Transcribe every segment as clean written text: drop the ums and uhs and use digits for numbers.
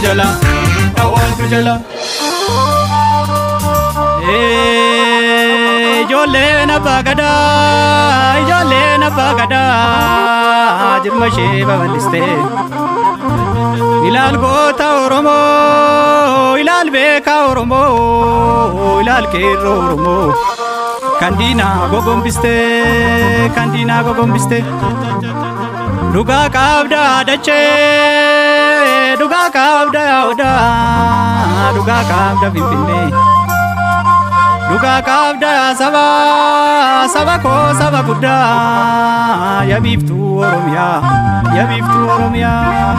jala, awwaaltu jala. Ijoolleen abbaa gadaa, ijoolleen abbaa gadaa, jirma ishee babal'istee. Ilaal goota Oromoo, ilaal beekaa Oromoo, ilaal qeerroo Oromoo. Kan diinaa gogombistee, kan diinaa gogombistee. Dhugaa qabdaa dachee, dhugaa qabdaa yaa'uudhaa, dhugaa qabdaa Finfinnee. Dhugaa qabdaa saba koo saba guddaa, yaa biiftuu Oromiyaa, yaa biiftuu Oromiyaa.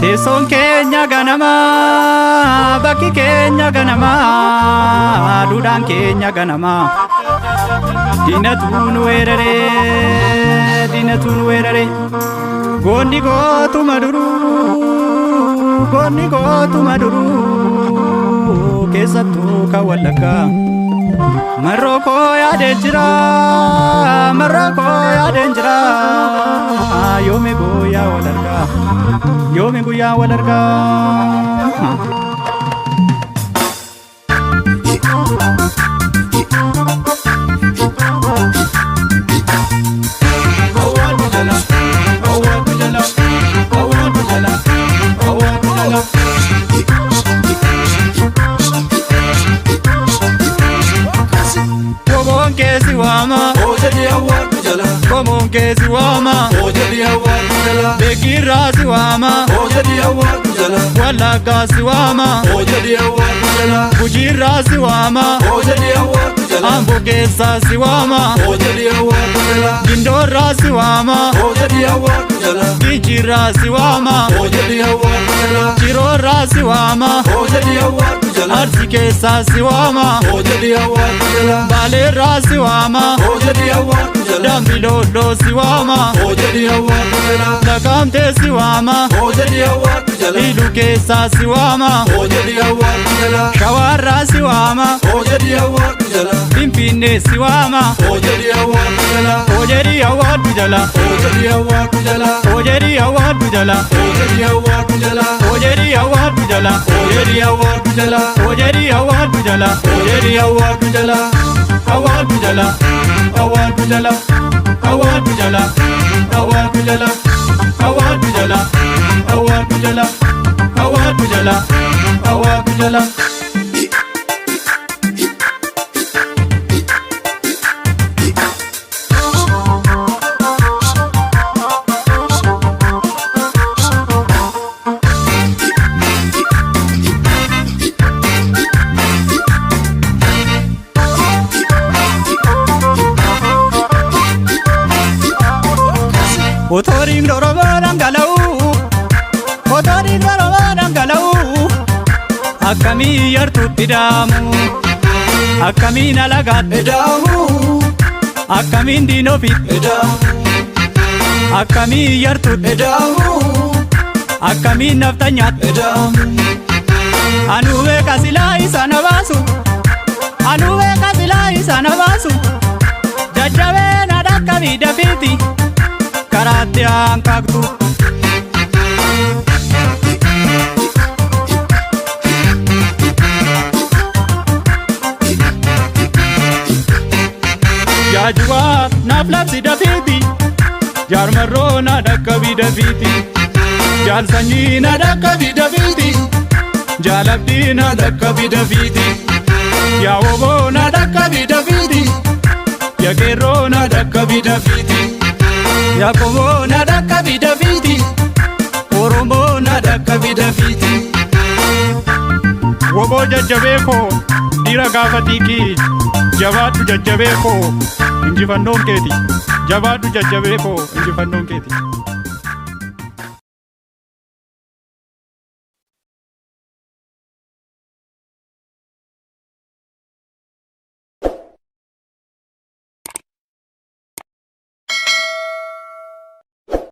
Teessoon keenya ganamaa, bakki keenya ganamaa, duudhaan keenya ganamaa. Diinatu nu weeraree, diinatu nu weeraree. Goonni gootuma duruu, goonni gootuma duruu, keessattuu kan Wallaggaa. Marroo koo yaadeen jira, marroo koo yaadeen jira, yoomi guyyaa wal argaa, yoomi guyyaa wal argaa. Komon kesi wama, ojadi awwaaltu jala. Beekirraasi wama, ojadi awwaaltu jala. Wallaggaasi wama, ojadi awwaaltu jala. Gujiirraasi wama, ojadi awwaaltu jala. Amboo keessaasi wama, ojadi awwaaltu jala. Gindoorraasi wama, ojadi awwaaltu jala. Gichirraasi wama, ojadi awwaaltu jala. Ciroorraasi wama, ojadi awwaaltu jala. Arsi keessaasi wama, ojadi awwaaltu jala. Baaleerraasi wama, ojadi awwaaltu jala. Dambidolloo si wama, ojadi awwaaltu jala. Naqamtee si wama, ojadi awwaaltu jala. Iluu keessaa si wama, ojadi awwaaltu jala. Shawaarraa si wama, ojadi awwaaltu jala. Finfinnee si wama, ojadi awwaaltu jala. Ojadi awwaaltu jala, ojadi awwaaltu jala. Ojadi awwaaltu jala, ojadi awwaaltu jala. Ojadi awwaaltu jala, ojadi awwaaltu jala. Ojadi awwaaltu jala, ojadi awwaaltu jala. Awwaaltu jala, awwaaltu jala. Awwaaltu jala, awwaaltu jala. Awwaaltu jala, awwaaltu jala. Awwaaltu jala, awwaaltu jala. Otoriin Oromoo dhangala'u, otoriin Oromoo dhangala'u. Akkamii yartuutti daamu, akkamiin alagaatti daamu, akkamiin diinofitti daamu. Akkamii yartuutti daamu, akkamiin naftanyaatti daamu. Anuu beeka silaa isa na baasu, anuu beeka silaa isa na baasu. Jajjabee na dhakkabii dafiiti. Karaatti hanqaqtu. Jaajuwaa naaf labsi dafiiti, jaarmarroo na dhakkabii dafiiti. Jaalsanyii na dhakkabii dafiiti, jaalabdii na dhakkabii dafiiti. Yaa woboo na dhakkabii dafiiti, yaa qeerroo na dhakkabii dafiiti. Yakobo na dhakkabii dafiiti, Oromoo na dhakkabii dafiiti. Woboo jajjabee koo, dhiira gaafatii kii, jabaadhu jajjabee koo, injifannoon keeti. Jabaadhu jajjabee koo, injifannoon keeti.